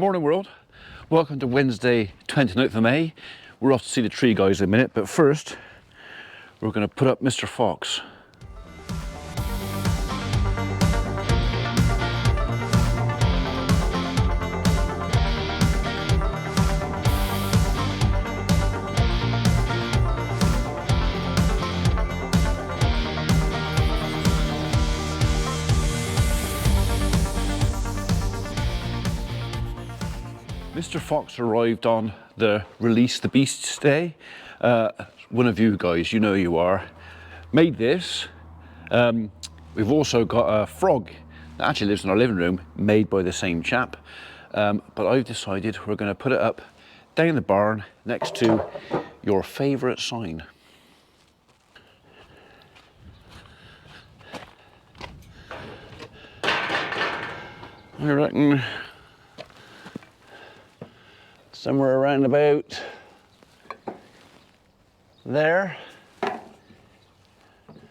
Morning world, welcome to Wednesday 29th of May. We're off to see the tree guys in a minute, but first we're going to put up Mr. Fox. Mr. Fox arrived on the Release the Beasts Day. One of you guys, you know you are, made this. We've also got a frog that actually lives in our living room, made by the same chap. But I've decided we're going to put it up down in the barn next to your favourite sign. I reckon somewhere around about there.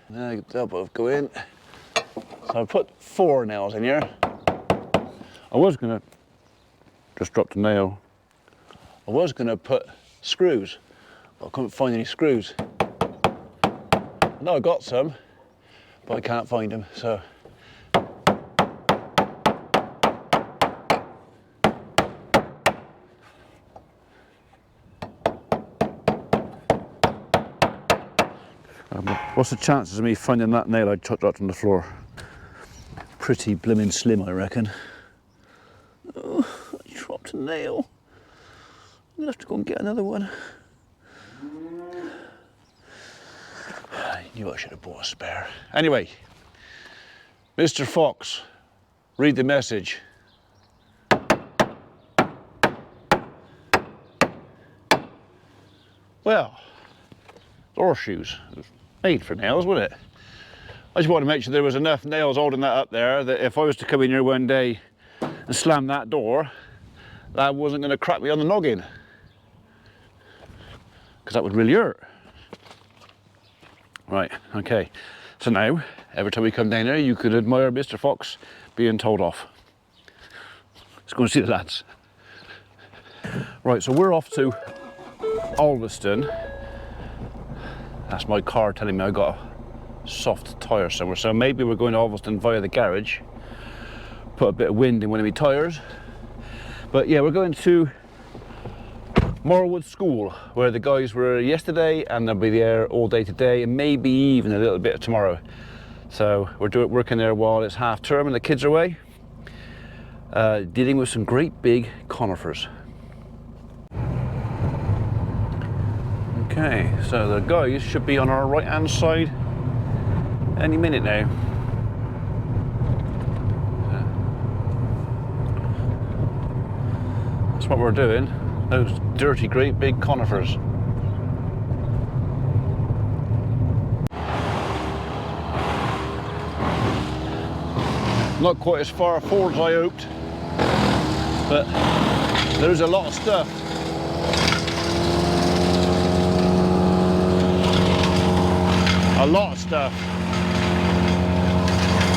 Now they'll both go in. So I put 4 nails in here. I was gonna just drop the nail. I was gonna put screws, but I couldn't find any screws. I know I got some, but I can't find them, so. What's the chances of me finding that nail I dropped on the floor? Pretty blimmin' slim, I reckon. Oh, I dropped a nail. I'm gonna have to go and get another one. I knew I should have bought a spare. Anyway, Mr. Fox, read the message. Well, horseshoes. Made for nails, wouldn't it? I just wanted to make sure there was enough nails holding that up there that if I was to come in here one day and slam that door, that wasn't going to crack me on the noggin. Because that would really hurt. Right, okay. So now, every time we come down here, you could admire Mr. Fox being told off. Let's go and see the lads. Right, so we're off to Ulverston. That's my car telling me I got a soft tyre somewhere. So maybe we're going to Ulverston via the garage, put a bit of wind in one of my tyres. But yeah, we're going to Morwood School, where the guys were yesterday, and they'll be there all day today, and maybe even a little bit tomorrow. So we're working there while it's half term and the kids are away, dealing with some great big conifers. Okay, so the guys should be on our right hand side any minute now. That's what we're doing, those dirty great big conifers. Not quite as far forward as I hoped, but there's a lot of stuff. A lot of stuff.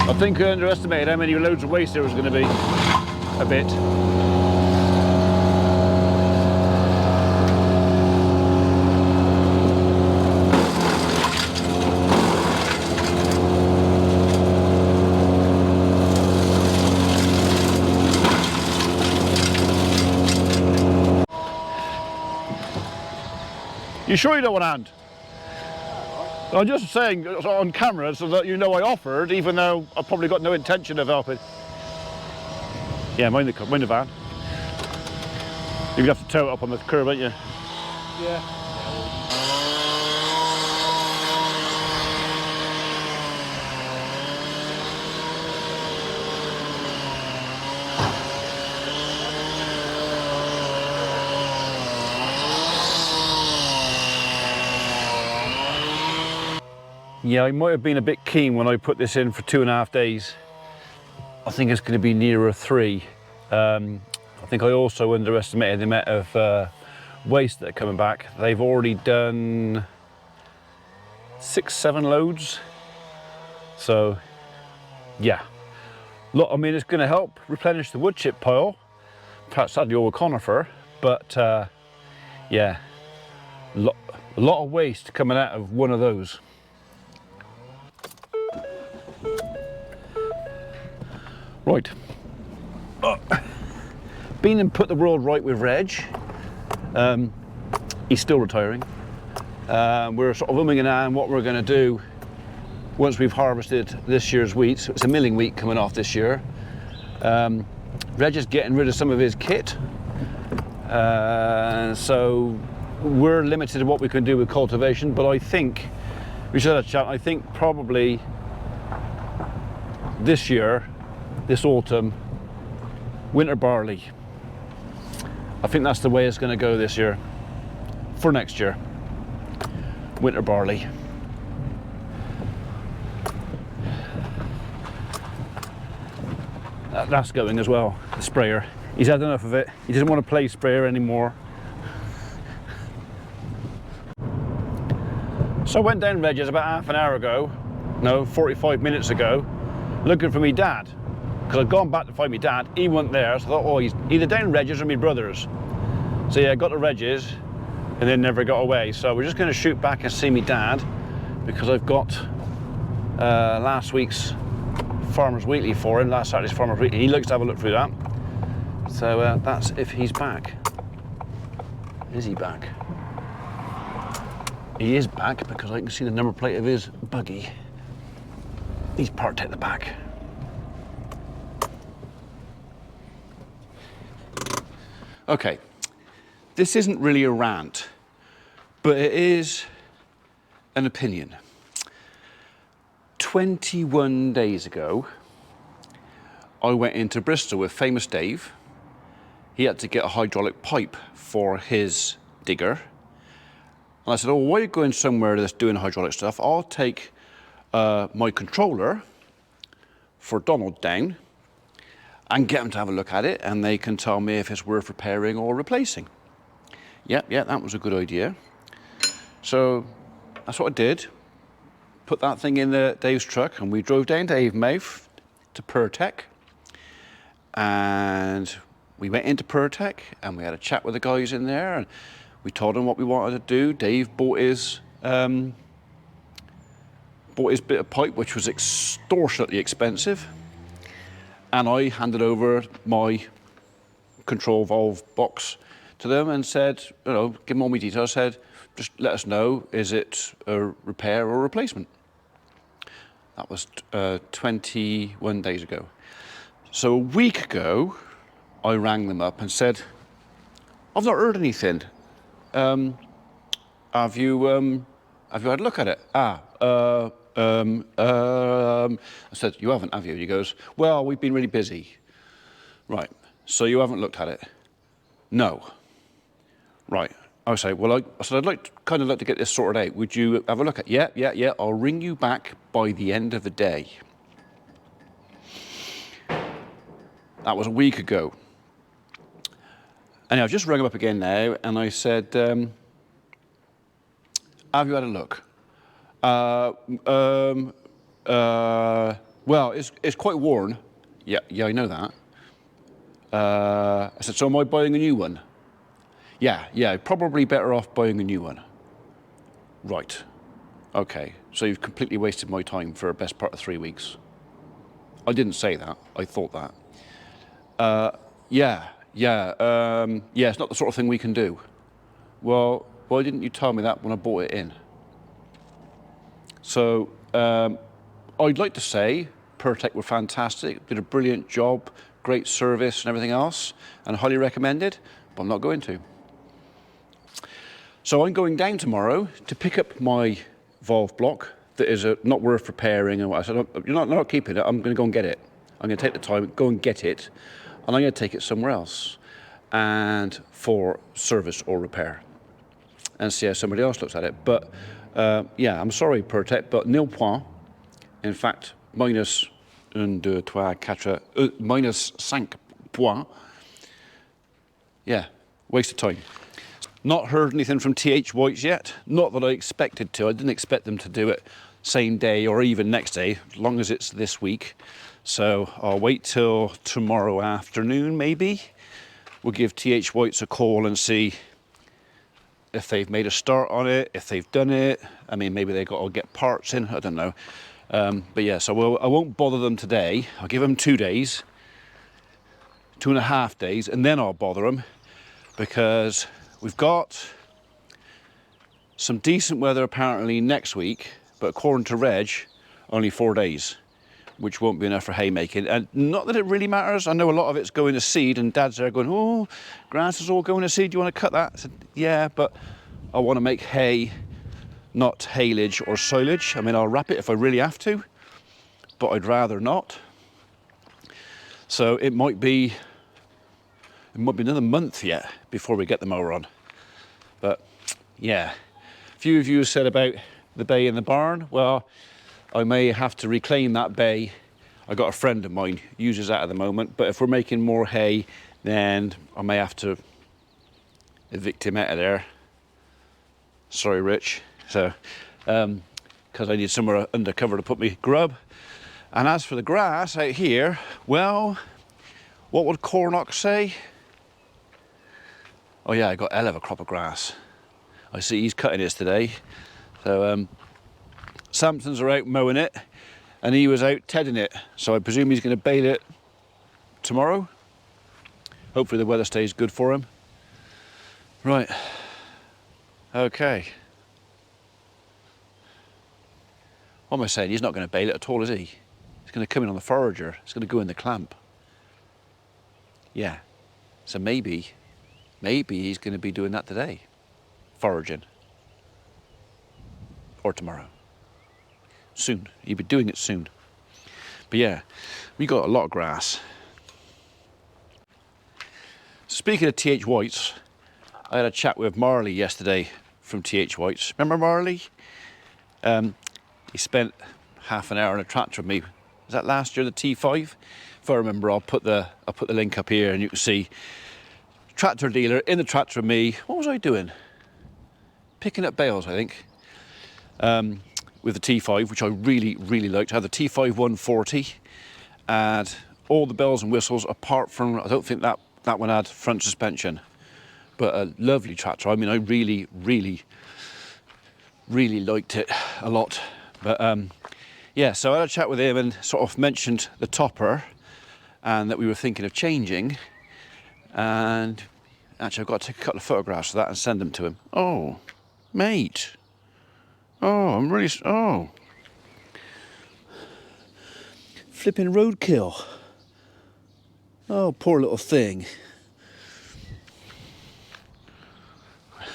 I think I underestimated how many loads of waste there was going to be. A bit. You sure you don't want a hand? I'm just saying on camera so that you know I offered, even though I probably got no intention of helping. Yeah, mind the van. You're gonna have to tow it up on the curb, aren't you? Yeah. Yeah, I might have been a bit keen when I put this in for 2.5 days. I think it's going to be nearer 3. I think I also underestimated the amount of waste that are coming back. They've already done 6-7 loads. So, yeah. Look, I mean, it's going to help replenish the wood chip pile, perhaps the old conifer, but yeah, a lot of waste coming out of one of those. Right, been and put the world right with Reg. He's still retiring. We're sort of umming and ahhing what we're going to do once we've harvested this year's wheat. So it's a milling wheat coming off this year. Reg is getting rid of some of his kit, so we're limited to what we can do with cultivation, but I think we should have a chat. I think probably this year, this autumn, winter barley. I think that's the way it's going to go this year. For next year, winter barley. That's going as well, the sprayer. He's had enough of it. He doesn't want to play sprayer anymore. So I went down Reg's about half an hour ago, no, 45 minutes ago, looking for me dad. Because I'd gone back to find me dad, he wasn't there, so I thought, oh, he's either down Reg's or my brother's. So yeah, I got to Reg's and then never got away. So we're just going to shoot back and see me dad, because I've got last week's Farmer's Weekly for him, last Saturday's Farmer's Weekly. He likes to have a look through that. So that's if he's back. Is he back? He is back, because I can see the number plate of his buggy. He's parked at the back. Okay, this isn't really a rant, but it is an opinion. 21 days ago, I went into Bristol with Famous Dave. He had to get a hydraulic pipe for his digger. And I said, oh, while you're going somewhere that's doing hydraulic stuff, I'll take my controller for Donald down and get them to have a look at it, and they can tell me if it's worth repairing or replacing. Yeah, that was a good idea. So that's what I did. Put that thing in Dave's truck, and we drove down to Avonmouth to Pertec. And we went into Pertec and we had a chat with the guys in there, and we told them what we wanted to do. Dave bought his bit of pipe, which was extortionately expensive. And I handed over my control valve box to them and said, you know, give them all my details, said, just let us know, is it a repair or a replacement? That was 21 days ago. So a week ago, I rang them up and said, I've not heard anything. Have you had a look at it? I said, you haven't, have you? He goes, well, we've been really busy. Right, so you haven't looked at it? No. Right. I say, well, I said, I'd kind of like to get this sorted out. Would you have a look at it? Yeah. I'll ring you back by the end of the day. That was a week ago. And I've just rung him up again now, and I said, have you had a look? Well, it's quite worn. Yeah, I know that. I said, so am I buying a new one? Yeah, probably better off buying a new one. Right. Okay, so you've completely wasted my time for the best part of 3 weeks. I didn't say that, I thought that. Yeah, it's not the sort of thing we can do. Well, why didn't you tell me that when I bought it in? So, I'd like to say Pertec were fantastic, did a brilliant job, great service and everything else, and highly recommended, but I'm not going to. So I'm going down tomorrow to pick up my valve block that is not worth repairing. And I said, you're not keeping it, I'm going to go and get it. I'm going to take the time, go and get it, and I'm going to take it somewhere else and for service or repair and see how somebody else looks at it. But yeah, I'm sorry, Pertec, but nil point. In fact, minus 1, 2, 3, 4, minus 5 points. Yeah, waste of time. Not heard anything from TH Whites yet. Not that I expected to. I didn't expect them to do it same day or even next day, as long as it's this week. So I'll wait till tomorrow afternoon, maybe. we'll give TH Whites a call and see if they've made a start on it, if they've done it. I mean, maybe they got to get parts in, I don't know. But yeah, so I won't bother them today. I'll give them 2 days, 2.5 days, and then I'll bother them, because we've got some decent weather apparently next week, but according to Reg, only 4 days, which won't be enough for haymaking. And not that it really matters. I know a lot of it's going to seed, and Dad's there going, oh, grass is all going to seed, do you want to cut that? I said, yeah, but I want to make hay, not haylage or silage. I mean, I'll wrap it if I really have to, but I'd rather not. So it might be another month yet before we get the mower on. But yeah, a few of you said about the bay in the barn. Well, I may have to reclaim that bay. I got a friend of mine uses that at the moment, but if we're making more hay, then I may have to evict him out of there. Sorry, Rich. So, because I need somewhere undercover to put me grub. And as for the grass out here, well, what would Cornock say? Oh yeah, I got a hell of a crop of grass. I see he's cutting his today. So Samsons are out mowing it, and he was out tedding it. So I presume he's going to bale it tomorrow. Hopefully the weather stays good for him. Right. Okay. What am I saying? He's not going to bale it at all, is he? He's going to come in on the forager. It's going to go in the clamp. Yeah. So maybe he's going to be doing that today. Foraging. Or tomorrow. Soon. He'll be doing it soon. But yeah, we got a lot of grass. Speaking of TH Whites, I had a chat with Marley yesterday from TH Whites. Remember Marley? He spent half an hour on a tractor with me. Was that last year, the T5? If I remember, I'll put the link up here, and you can see tractor dealer in the tractor with me. What was I doing? Picking up bales, I think. With the T5, which I really, really liked. I had the T5 140, and all the bells and whistles, apart from, I don't think that one had front suspension, but a lovely tractor. I mean, I really, really, really liked it a lot. But yeah, so I had a chat with him and sort of mentioned the topper, and that we were thinking of changing. And actually, I've got to take a couple of photographs of that and send them to him. Oh, mate. Oh, I'm really, oh. Flipping roadkill. Oh, poor little thing.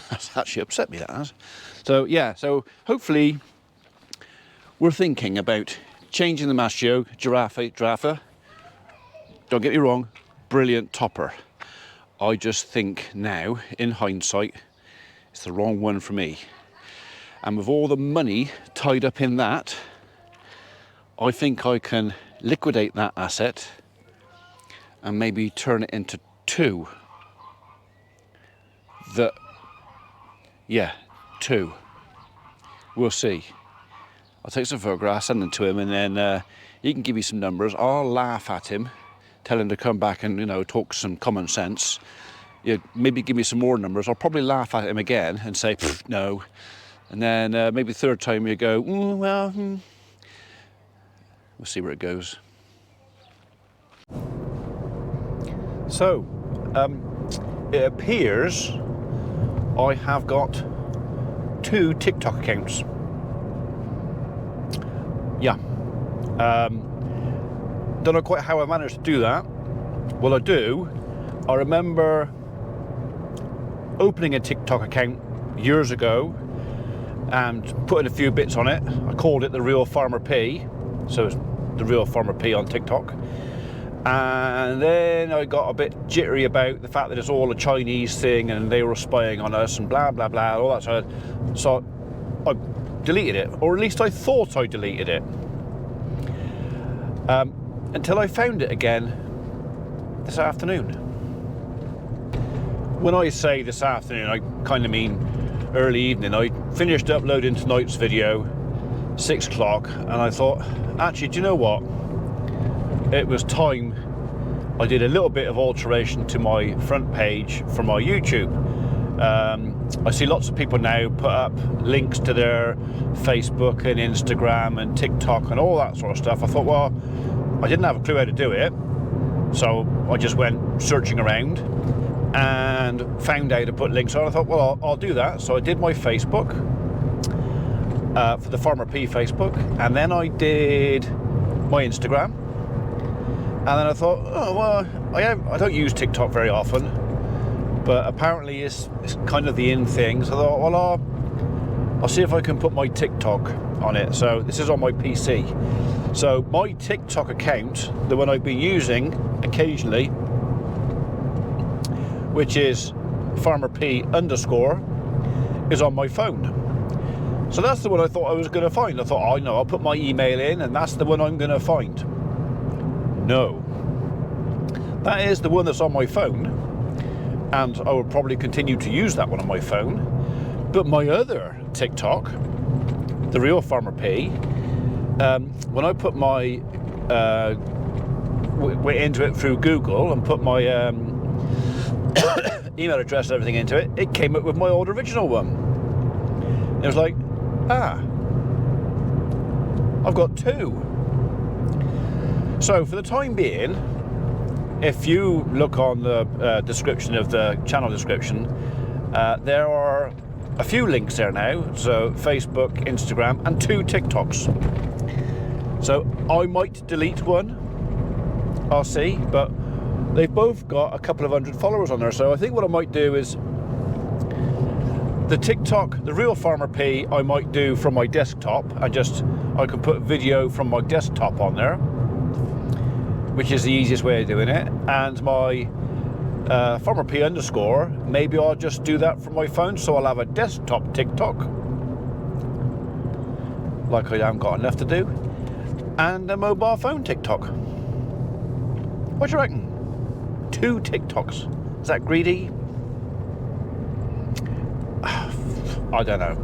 That's actually upset me, that has. So, yeah, so hopefully we're thinking about changing the mash yoke, giraffe. Don't get me wrong, brilliant topper. I just think now, in hindsight, it's the wrong one for me. And with all the money tied up in that, I think I can liquidate that asset and maybe turn it into two. Two. We'll see. I'll take some photographs, send them to him, and then he can give me some numbers. I'll laugh at him, tell him to come back and, you know, talk some common sense. You know, maybe give me some more numbers. I'll probably laugh at him again and say, no. And then maybe the third time you go, we'll see where it goes. So, it appears I have got 2 TikTok accounts. Yeah. Don't know quite how I managed to do that. Well, I remember opening a TikTok account years ago and putting a few bits on it. I called it The Real Farmer P, so it's The Real Farmer P on TikTok. And then I got a bit jittery about the fact that it's all a Chinese thing and they were spying on us and blah, blah, blah, all that sort of. So I deleted it, or at least I thought I deleted it. Until I found it again this afternoon. When I say this afternoon, I kind of mean early evening. I finished uploading tonight's video, 6 o'clock, and I thought, actually, do you know what? It was time I did a little bit of alteration to my front page for my YouTube. I see lots of people now put up links to their Facebook and Instagram and TikTok and all that sort of stuff. I thought, well, I didn't have a clue how to do it, so I just went searching around and found out to put links on. I thought, well, I'll do that. So I did my Facebook for the Farmer P Facebook, and then I did my Instagram, and then I thought, oh well, I don't use TikTok very often, but apparently it's kind of the in thing. So I thought, well, I'll see if I can put my TikTok on it. So this is on my PC. So my TikTok account, the one I've been using occasionally, which is Farmer P _, is on my phone. So that's the one I thought I was going to find. I thought, oh no, I'll put my email in and that's the one I'm going to find. No. That is the one that's on my phone, and I will probably continue to use that one on my phone. But my other TikTok, the real Farmer P, when I put my went into it through Google and put my email address and everything into it, it came up with my old original one. It was like, I've got two. So for the time being, if you look on the description of the channel description, there are a few links there now. So Facebook, Instagram, and 2 TikToks. So I might delete one, I'll see, but they've both got a couple of hundred followers on there. So I think what I might do is the TikTok, the real Farmer P, I might do from my desktop, and I can put video from my desktop on there, which is the easiest way of doing it. And my Farmer P _, maybe I'll just do that from my phone, so I'll have a desktop TikTok, like I haven't got enough to do, and a mobile phone TikTok. What do you reckon? 2 TikToks. Is that greedy? I don't know.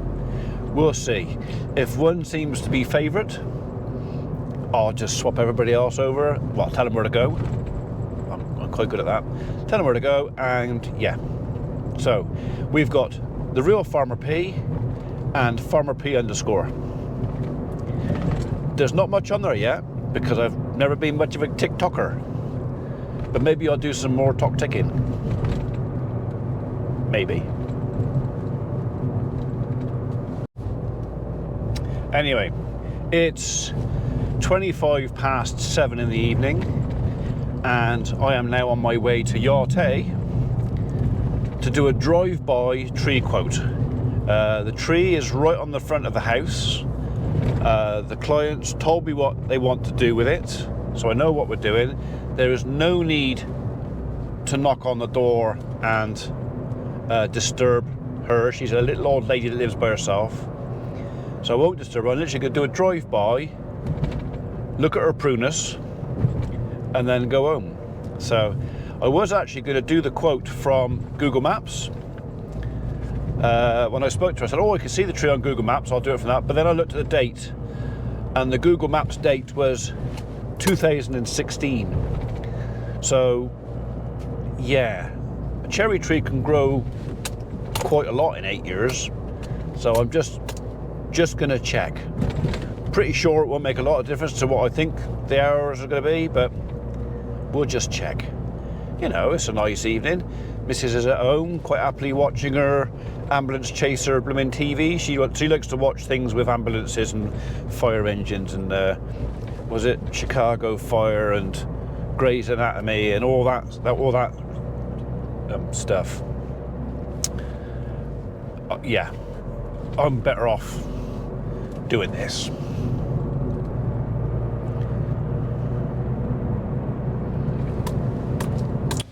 We'll see. If one seems to be favourite, I'll just swap everybody else over. Well, tell them where to go. I'm quite good at that. Tell them where to go, and yeah. So we've got the real Farmer P and Farmer P _. There's not much on there yet because I've never been much of a TikToker, but maybe I'll do some more ticking. Maybe. Anyway, it's 7:25 in the evening, and I am now on my way to Yarte to do a drive-by tree quote. The tree is right on the front of the house. The clients told me what they want to do with it, so I know what we're doing. There is no need to knock on the door and disturb her. She's a little old lady that lives by herself. So I won't disturb her. I'm literally going to do a drive-by, look at her prunus, and then go home. So I was actually going to do the quote from Google Maps. When I spoke to her, I said, oh, I can see the tree on Google Maps, I'll do it from that. But then I looked at the date, and the Google Maps date was 2016. So, yeah, a cherry tree can grow quite a lot in 8 years. So I'm just going to check. Pretty sure it won't make a lot of difference to what I think the hours are going to be, but we'll just check. You know, it's a nice evening. Mrs. is at home, quite happily watching her ambulance chaser blooming TV. She likes to watch things with ambulances and fire engines and was it Chicago Fire and Grey's Anatomy and all that stuff. Yeah, I'm better off doing this.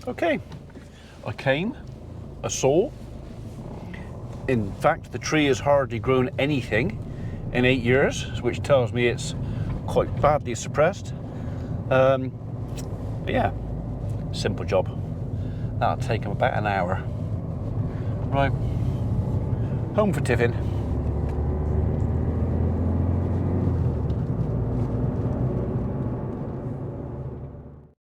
Okay, I came, I saw. In fact, the tree has hardly grown anything in 8 years, which tells me it's quite badly suppressed. But yeah, simple job. That'll take him about an hour. Right, home for tiffin.